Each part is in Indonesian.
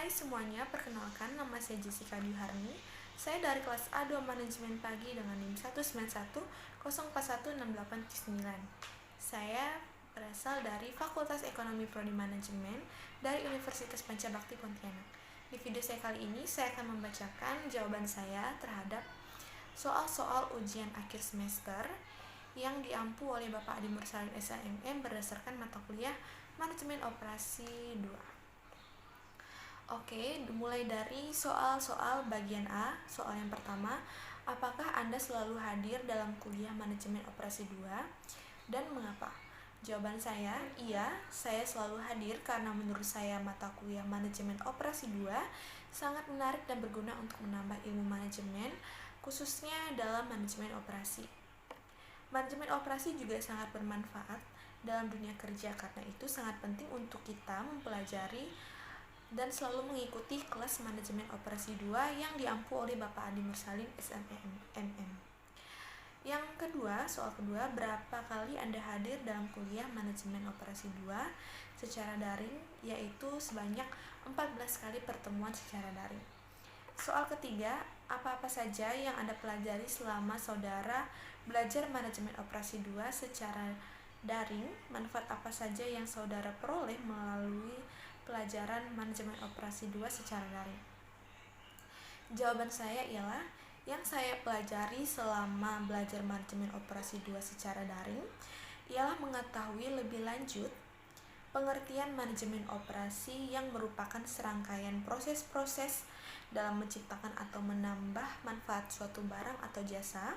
Hai semuanya, perkenalkan nama saya Jessica Diharni. Saya dari kelas A2 Manajemen Pagi dengan NIM 191041689. Saya berasal dari Fakultas Ekonomi Prodi Manajemen dari Universitas Pancabakti Pontianak. Di video saya kali ini, saya akan membacakan jawaban saya terhadap soal-soal ujian akhir semester yang diampu oleh Bapak Adi Mursalin SHMM berdasarkan mata kuliah Manajemen Operasi 2. Oke, mulai dari soal-soal bagian A. Soal yang pertama, apakah Anda selalu hadir dalam kuliah Manajemen Operasi 2 dan mengapa? Jawaban saya, iya, saya selalu hadir karena menurut saya mata kuliah Manajemen Operasi 2 sangat menarik dan berguna untuk menambah ilmu manajemen, khususnya dalam manajemen operasi. Manajemen operasi juga sangat bermanfaat dalam dunia kerja, karena itu sangat penting untuk kita mempelajari dan selalu mengikuti kelas Manajemen Operasi 2 yang diampu oleh Bapak Adi Mursalin SMMM. Yang kedua, soal kedua, berapa kali Anda hadir dalam kuliah Manajemen Operasi 2 secara daring, yaitu sebanyak 14 kali pertemuan secara daring. Soal ketiga, apa-apa saja yang Anda pelajari selama saudara belajar Manajemen Operasi 2 secara daring, manfaat apa saja yang saudara peroleh melalui pelajaran Manajemen Operasi 2 secara daring? Jawaban saya ialah yang saya pelajari selama belajar Manajemen Operasi 2 secara daring ialah mengetahui lebih lanjut pengertian manajemen operasi yang merupakan serangkaian proses-proses dalam menciptakan atau menambah manfaat suatu barang atau jasa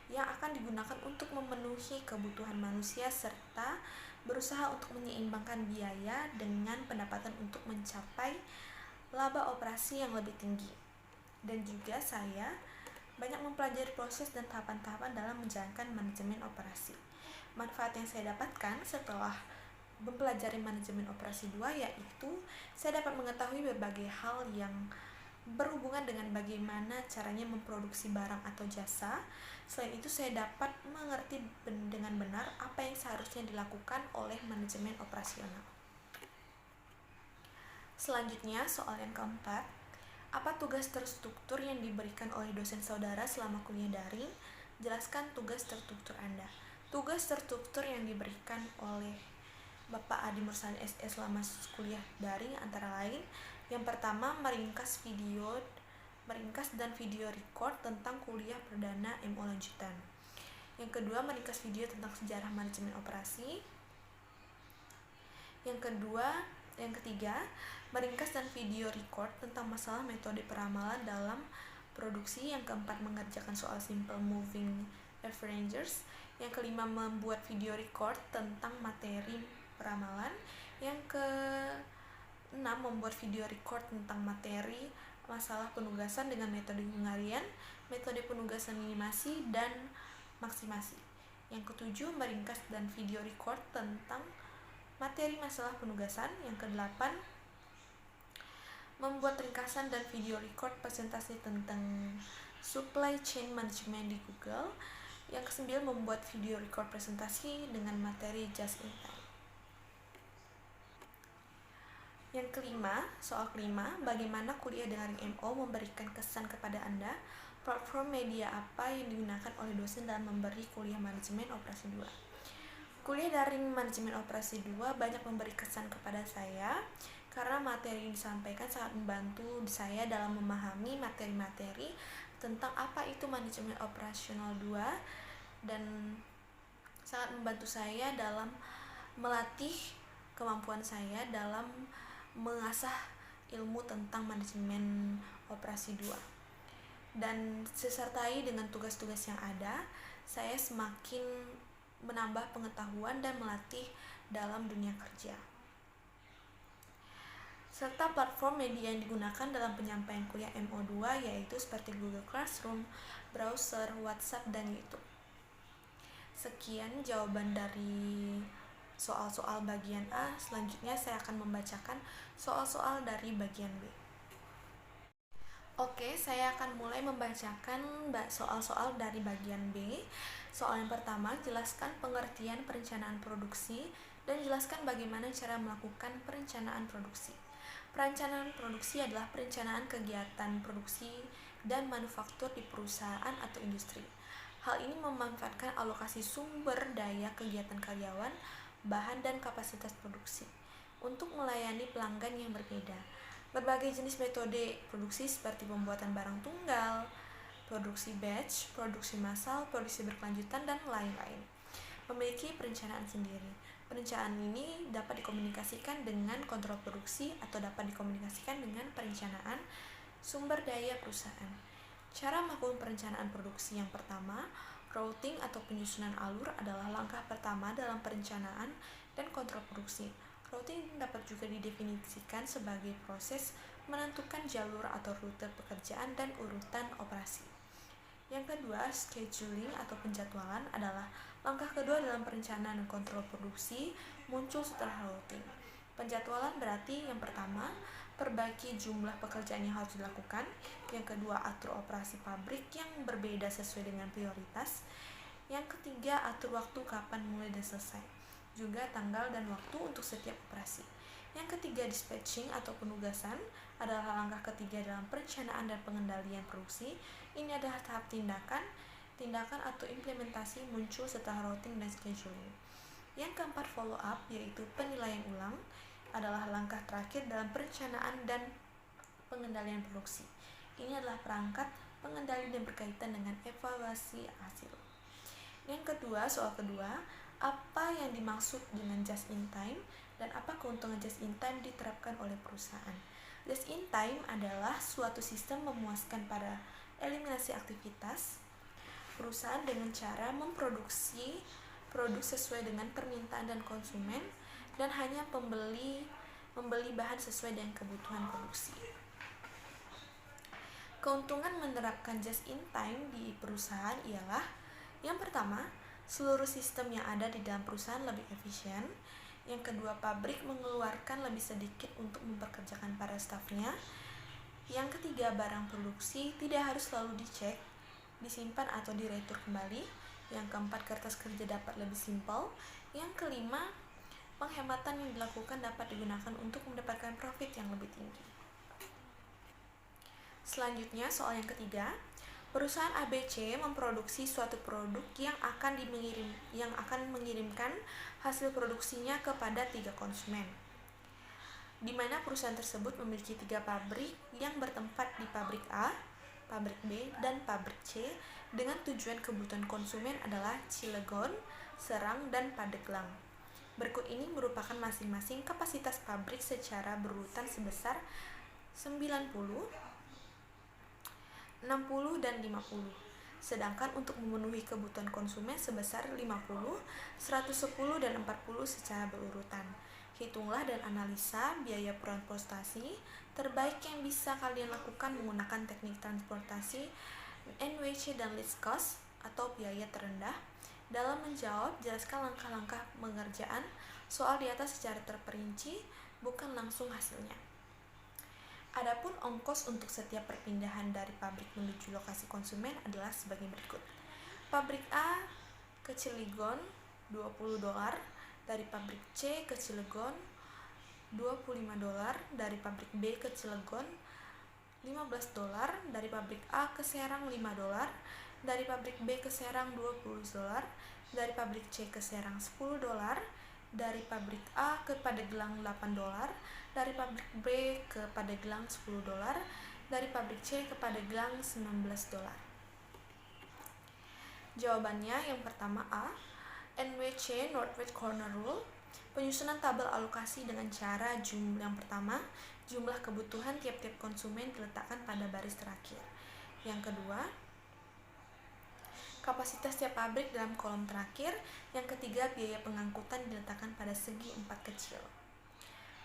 yang akan digunakan untuk memenuhi kebutuhan manusia serta berusaha untuk menyeimbangkan biaya dengan pendapatan untuk mencapai laba operasi yang lebih tinggi. Dan juga saya banyak mempelajari proses dan tahapan-tahapan dalam menjalankan manajemen operasi. Manfaat yang saya dapatkan setelah mempelajari manajemen operasi 2 yaitu saya dapat mengetahui berbagai hal yang berhubungan dengan bagaimana caranya memproduksi barang atau jasa. Selain itu, saya dapat mengerti dengan benar apa yang seharusnya dilakukan oleh manajemen operasional. Selanjutnya, soal yang keempat, apa tugas terstruktur yang diberikan oleh dosen saudara selama kuliah daring? Jelaskan tugas terstruktur Anda. Tugas terstruktur yang diberikan oleh Bapak Adi Mursalin SS selama kuliah daring antara lain, yang pertama, meringkas dan video record tentang kuliah perdana MO lanjutan. Yang kedua, meringkas video tentang sejarah manajemen operasi. Yang ketiga, meringkas dan video record tentang masalah metode peramalan dalam produksi. Yang keempat, mengerjakan soal simple moving averages. Yang kelima, membuat video record tentang materi peramalan. Yang ke-6, membuat video record tentang materi masalah penugasan dengan metode pengarian, metode penugasan minimasi, dan maksimasi. Yang ke-7, meringkas dan video record tentang materi masalah penugasan. Yang ke-8, membuat ringkasan dan video record presentasi tentang supply chain management di Google. Yang ke-9, membuat video record presentasi dengan materi just in time. Yang kelima, soal kelima, bagaimana kuliah daring MO memberikan kesan kepada Anda? Platform media apa yang digunakan oleh dosen dalam memberi kuliah Manajemen Operasi 2? Kuliah daring Manajemen Operasi 2 banyak memberi kesan kepada saya karena materi yang disampaikan sangat membantu saya dalam memahami materi-materi tentang apa itu Manajemen Operasional 2 dan sangat membantu saya dalam melatih kemampuan saya dalam mengasah ilmu tentang manajemen operasi 2. Dan disertai dengan tugas-tugas yang ada, saya semakin menambah pengetahuan dan melatih dalam dunia kerja. Serta platform media yang digunakan dalam penyampaian kuliah MO2 yaitu seperti Google Classroom, browser, WhatsApp, dan YouTube. Sekian jawaban dari soal-soal bagian A. Selanjutnya saya akan membacakan soal-soal dari bagian B. Oke, saya akan mulai membacakan soal-soal dari bagian B. Soal yang pertama, jelaskan pengertian perencanaan produksi dan jelaskan bagaimana cara melakukan perencanaan produksi. Perencanaan produksi adalah perencanaan kegiatan produksi dan manufaktur di perusahaan atau industri. Hal ini memanfaatkan alokasi sumber daya kegiatan karyawan, bahan, dan kapasitas produksi untuk melayani pelanggan yang berbeda. Berbagai jenis metode produksi seperti pembuatan barang tunggal, produksi batch, produksi massal, produksi berkelanjutan, dan lain-lain memiliki perencanaan sendiri. Perencanaan ini dapat dikomunikasikan dengan kontrol produksi atau dapat dikomunikasikan dengan perencanaan sumber daya perusahaan. Cara melakukan perencanaan produksi yang pertama, routing atau penyusunan alur adalah langkah pertama dalam perencanaan dan kontrol produksi. Routing dapat juga didefinisikan sebagai proses menentukan jalur atau rute pekerjaan dan urutan operasi. Yang kedua, scheduling atau penjadwalan adalah langkah kedua dalam perencanaan dan kontrol produksi muncul setelah routing. Penjadwalan berarti yang pertama, perbaiki jumlah pekerjaan yang harus dilakukan. Yang kedua, atur operasi pabrik yang berbeda sesuai dengan prioritas. Yang ketiga, atur waktu kapan mulai dan selesai, juga tanggal dan waktu untuk setiap operasi. Yang ketiga, dispatching atau penugasan adalah langkah ketiga dalam perencanaan dan pengendalian produksi. Ini adalah tahap tindakan atau implementasi muncul setelah routing dan scheduling. Yang keempat, follow up, yaitu penilaian ulang, adalah langkah terakhir dalam perencanaan dan pengendalian produksi. Ini adalah perangkat pengendali dan berkaitan dengan evaluasi hasil. Yang kedua, soal kedua, apa yang dimaksud dengan just in time dan apa keuntungan just in time diterapkan oleh perusahaan? Just in time adalah suatu sistem memuaskan pada eliminasi aktivitas perusahaan dengan cara memproduksi produk sesuai dengan permintaan dan konsumen dan hanya membeli bahan sesuai dengan kebutuhan produksi. Keuntungan menerapkan just in time di perusahaan ialah yang pertama, seluruh sistem yang ada di dalam perusahaan lebih efisien. Yang kedua, pabrik mengeluarkan lebih sedikit untuk mempekerjakan para stafnya. Yang ketiga, barang produksi tidak harus selalu dicek, disimpan atau diretur kembali. Yang keempat, kertas kerja dapat lebih simpel. Yang kelima, penghematan yang dilakukan dapat digunakan untuk mendapatkan profit yang lebih tinggi. Selanjutnya, soal yang ketiga, perusahaan ABC memproduksi suatu produk yang akan mengirimkan hasil produksinya kepada 3 konsumen, di mana perusahaan tersebut memiliki 3 pabrik yang bertempat di pabrik A, pabrik B, dan pabrik C dengan tujuan kebutuhan konsumen adalah Cilegon, Serang, dan Pandeglang. Berikut ini merupakan masing-masing kapasitas pabrik secara berurutan sebesar 90, 60, dan 50. Sedangkan untuk memenuhi kebutuhan konsumen sebesar 50, 110, dan 40 secara berurutan. Hitunglah dan analisa biaya transportasi terbaik yang bisa kalian lakukan menggunakan teknik transportasi NWC dan least cost atau biaya terendah. Dalam menjawab, jelaskan langkah-langkah pengerjaan soal di atas secara terperinci, bukan langsung hasilnya. Adapun ongkos untuk setiap perpindahan dari pabrik menuju lokasi konsumen adalah sebagai berikut. Pabrik A ke Cilegon $20, dari pabrik C ke Cilegon $25, dari pabrik B ke Cilegon $15, dari pabrik A ke Serang $5, dari pabrik B ke Serang $20, dari pabrik C ke Serang $10, dari pabrik A ke Pandeglang $8, dari pabrik B ke Pandeglang $10, dari pabrik C ke Pandeglang $19. Jawabannya yang pertama A, NWC Northwest Corner Rule, penyusunan tabel alokasi dengan cara yang pertama, jumlah kebutuhan tiap-tiap konsumen diletakkan pada baris terakhir. Yang kedua, kapasitas tiap pabrik dalam kolom terakhir. Yang ketiga, biaya pengangkutan diletakkan pada segi 4 kecil.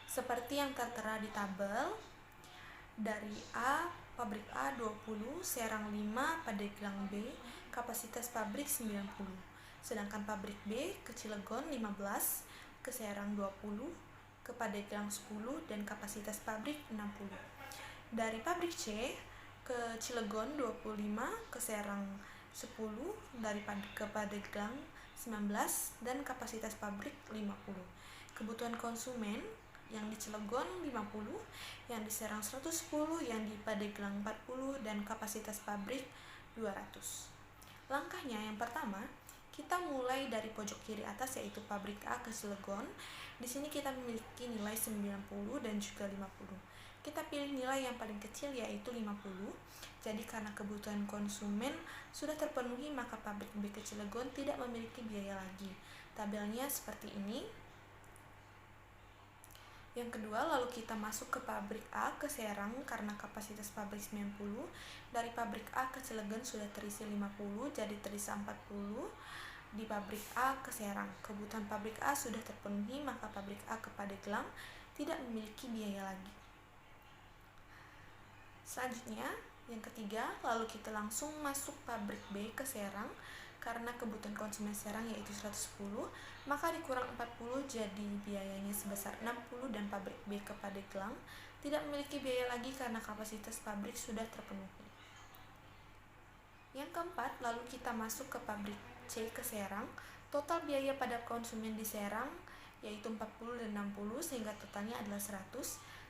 Seperti yang tertera di tabel, dari A, pabrik A 20, Serang 5, Pandeglang B, kapasitas pabrik 90. Sedangkan pabrik B ke Cilegon 15, ke Serang 20, ke Pandeglang 10, dan kapasitas pabrik 60. Dari pabrik C ke Cilegon 25, ke Serang 10, ke Pandeglang 19, dan kapasitas pabrik 50. Kebutuhan konsumen yang di Cilegon 50, yang di Serang 110, yang di Pandeglang 40, dan kapasitas pabrik 200. Langkahnya yang pertama, kita mulai dari pojok kiri atas yaitu pabrik A ke Cilegon. Di sini kita memiliki nilai 90 dan juga 50. Kita pilih nilai yang paling kecil yaitu 50. Jadi karena kebutuhan konsumen sudah terpenuhi, maka pabrik B ke Cilegon tidak memiliki biaya lagi. Tabelnya seperti ini. Yang kedua, lalu kita masuk ke pabrik A ke Serang karena kapasitas pabrik 90. Dari pabrik A ke Cilegon sudah terisi 50, jadi terisa 40 di pabrik A ke Serang. Kebutuhan pabrik A sudah terpenuhi, maka pabrik A ke Pandeglang tidak memiliki biaya lagi. Selanjutnya, yang ketiga, lalu kita langsung masuk pabrik B ke Serang. Karena kebutuhan konsumen Serang yaitu 110, maka dikurang 40 jadi biayanya sebesar 60, dan pabrik B ke Pandeglang tidak memiliki biaya lagi karena kapasitas pabrik sudah terpenuhi. Yang keempat, lalu kita masuk ke pabrik C ke Serang. Total biaya pada konsumen di Serang yaitu 40 dan 60 sehingga totalnya adalah 100,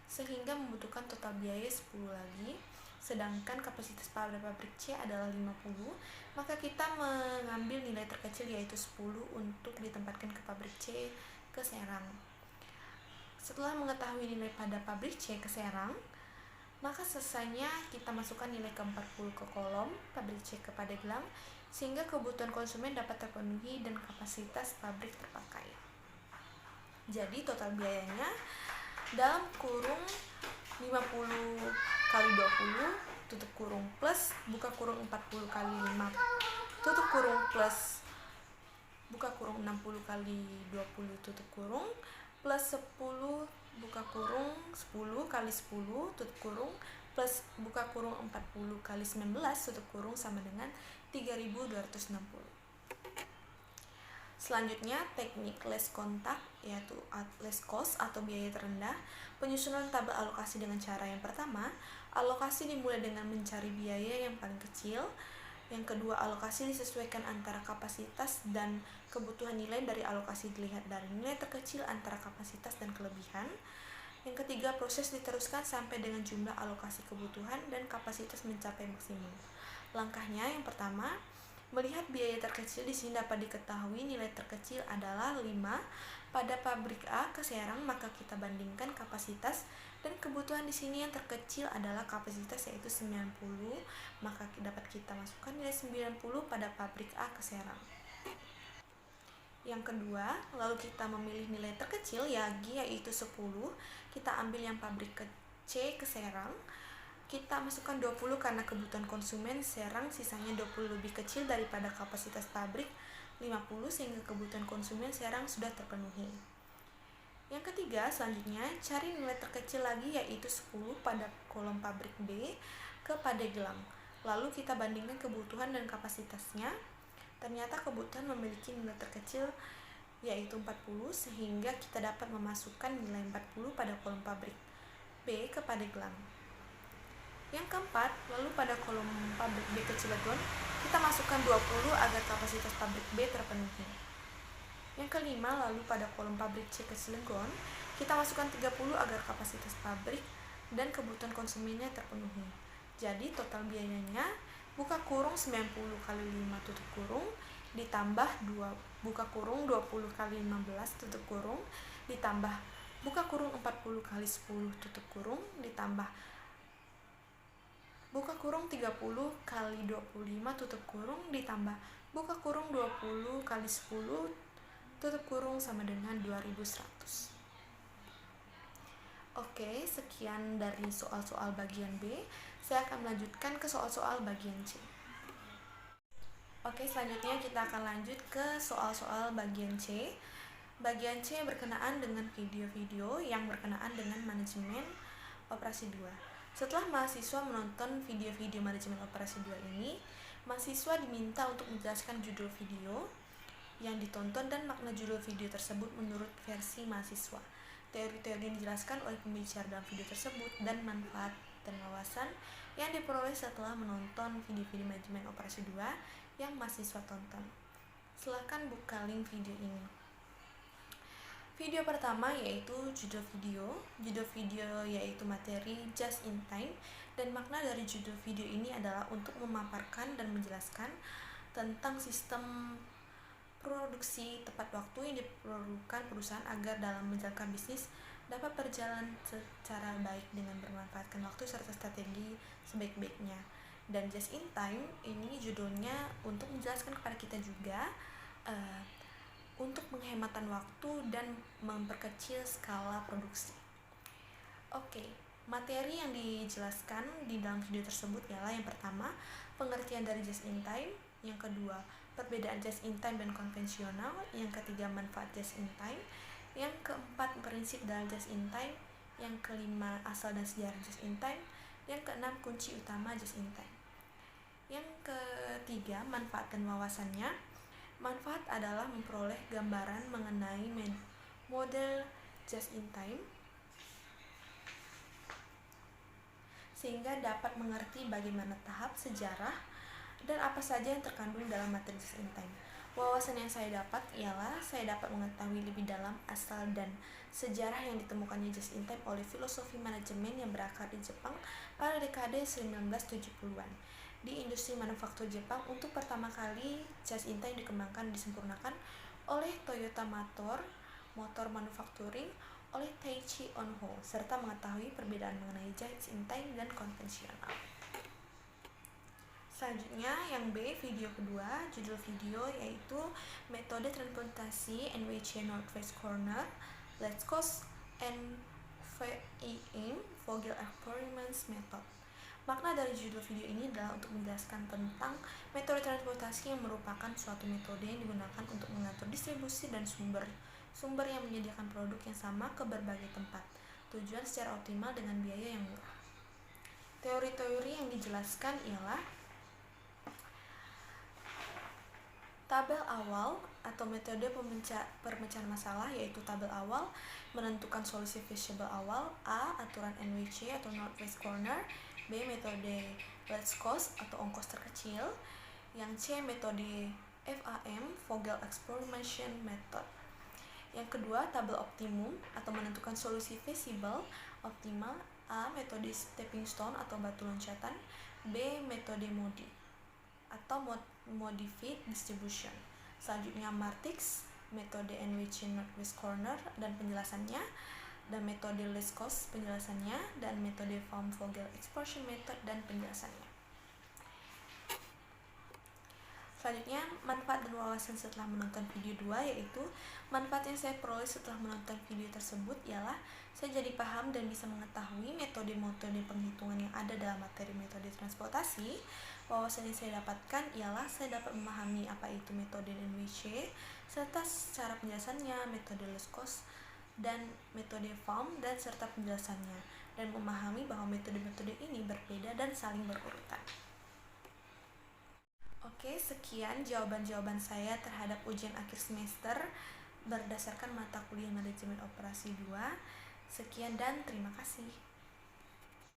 sehingga membutuhkan total biaya 10 lagi. Sedangkan kapasitas pada pabrik C adalah 50, maka kita mengambil nilai terkecil yaitu 10 untuk ditempatkan ke pabrik C ke Serang. Setelah mengetahui nilai pada pabrik C ke Serang, maka selesainya kita masukkan nilai ke-40 ke kolom pabrik C ke Pandeglang sehingga kebutuhan konsumen dapat terpenuhi dan kapasitas pabrik terpakai. Jadi total biayanya dalam kurung 50 kali 20 tutup kurung plus buka kurung 40 kali 5 tutup kurung plus buka kurung 60 kali 20 tutup kurung plus 10 buka kurung 10 kali 10 tutup kurung plus buka kurung 40 kali 19 tutup kurung sama dengan 3260. Selanjutnya, teknik less kontak yaitu less cost atau biaya terendah. Penyusunan tabel alokasi dengan cara yang pertama, alokasi dimulai dengan mencari biaya yang paling kecil. Yang kedua, alokasi disesuaikan antara kapasitas dan kebutuhan. Nilai dari alokasi dilihat dari nilai terkecil antara kapasitas dan kelebihan. Yang ketiga, proses diteruskan sampai dengan jumlah alokasi kebutuhan dan kapasitas mencapai maksimum. Langkahnya yang pertama, melihat biaya terkecil. Di sini dapat diketahui nilai terkecil adalah 5 pada pabrik A ke Serang, maka kita bandingkan kapasitas dan kebutuhan. Di sini yang terkecil adalah kapasitas yaitu 90, maka dapat kita masukkan nilai 90 pada pabrik A ke Serang. Yang kedua, lalu kita memilih nilai terkecil yaitu 10. Kita ambil yang pabrik C ke Serang. Kita masukkan 20 karena kebutuhan konsumen Serang sisanya 20 lebih kecil daripada kapasitas pabrik 50 sehingga kebutuhan konsumen Serang sudah terpenuhi. Yang ketiga, selanjutnya cari nilai terkecil lagi yaitu 10 pada kolom pabrik B ke Pandeglang. Lalu kita bandingkan kebutuhan dan kapasitasnya. Ternyata kebutuhan memiliki nilai terkecil yaitu 40 sehingga kita dapat memasukkan nilai 40 pada kolom pabrik B ke Pandeglang. Yang keempat, lalu pada kolom pabrik B ke Cilegon, kita masukkan 20 agar kapasitas pabrik B terpenuhi. Yang kelima, lalu pada kolom pabrik C ke Cilegon, kita masukkan 30 agar kapasitas pabrik dan kebutuhan konsumennya terpenuhi. Jadi total biayanya buka kurung 90 kali 5 tutup kurung ditambah 2 buka kurung 20 kali 15 tutup kurung ditambah buka kurung 40 kali 10 tutup kurung ditambah buka kurung 30 kali 25 tutup kurung ditambah buka kurung 20 kali 10 tutup kurung sama dengan 2100. Oke, sekian dari soal-soal bagian B. Saya akan melanjutkan ke soal-soal bagian C. Oke, selanjutnya kita akan lanjut ke soal-soal bagian C. Bagian C berkenaan dengan video-video yang berkenaan dengan manajemen operasi 2. Setelah mahasiswa menonton video-video manajemen operasi 2 ini, mahasiswa diminta untuk menjelaskan judul video yang ditonton dan makna judul video tersebut menurut versi mahasiswa. Teori-teori yang dijelaskan oleh pembicara dalam video tersebut dan manfaat dan wawasan yang diperoleh setelah menonton video-video manajemen operasi 2 yang mahasiswa tonton. Silakan buka link video ini. Video pertama yaitu judul video. Judul video yaitu materi just in time, dan makna dari judul video ini adalah untuk memaparkan dan menjelaskan tentang sistem produksi tepat waktu yang diperlukan perusahaan agar dalam menjalankan bisnis dapat berjalan secara baik dengan bermanfaatkan waktu serta strategi sebaik-baiknya. Dan just in time ini judulnya untuk menjelaskan kepada kita juga untuk penghematan waktu dan memperkecil skala produksi. Oke, materi yang dijelaskan di dalam video tersebut ialah yang pertama, pengertian dari just in time, yang kedua, perbedaan just in time dan konvensional, yang ketiga, manfaat just in time, yang keempat, prinsip dalam just in time, yang kelima, asal dan sejarah just in time, yang keenam, kunci utama just in time. Yang ketiga, manfaat dan wawasannya. Manfaat adalah memperoleh gambaran mengenai model just in time sehingga dapat mengerti bagaimana tahap, sejarah, dan apa saja yang terkandung dalam materi just in time. Wawasan yang saya dapat ialah saya dapat mengetahui lebih dalam asal dan sejarah yang ditemukannya just in time oleh filosofi manajemen yang berakar di Jepang pada dekade 1970-an. Di industri manufaktur Jepang, untuk pertama kali just in time dikembangkan dan disempurnakan oleh Toyota Motor Manufacturing oleh Taiichi Onho, serta mengetahui perbedaan mengenai just in time dan konvensional. Selanjutnya yang B, video kedua, judul video yaitu metode transportasi NWC Northwest Corner, Let's Coast and VEM Vogel Experiments Method. Makna dari judul video ini adalah untuk menjelaskan tentang metode transportasi yang merupakan suatu metode yang digunakan untuk mengatur distribusi dan sumber yang menyediakan produk yang sama ke berbagai tempat, tujuan secara optimal dengan biaya yang murah. Teori-teori yang dijelaskan ialah tabel awal atau metode pemecahan masalah, yaitu tabel awal menentukan solusi feasible awal, A. aturan NWC atau Northwest Corner, B. metode Let's Cost atau ongkos terkecil, yang C. metode VAM Vogel Experimentation Method. Yang kedua, tabel optimum atau menentukan solusi feasible optimal, A. metode stepping stone atau batu loncatan, B. metode MODI atau modified distribution. Selanjutnya Martix, metode NWC Northwest Corner dan penjelasannya, dan metode Let's Cost penjelasannya, dan metode VAM Vogel Exploration Method dan penjelasannya. Selanjutnya, manfaat dan wawasan setelah menonton video 2, yaitu manfaat yang saya peroleh setelah menonton video tersebut ialah saya jadi paham dan bisa mengetahui metode-metode penghitungan yang ada dalam materi metode transportasi. Wawasan yang saya dapatkan ialah saya dapat memahami apa itu metode NWC serta secara penjelasannya, metode Let's Cost dan metode VAM dan serta penjelasannya, dan memahami bahwa metode-metode ini berbeda dan saling berurutan. Oke, sekian jawaban-jawaban saya terhadap ujian akhir semester berdasarkan mata kuliah manajemen operasi 2. Sekian dan terima kasih.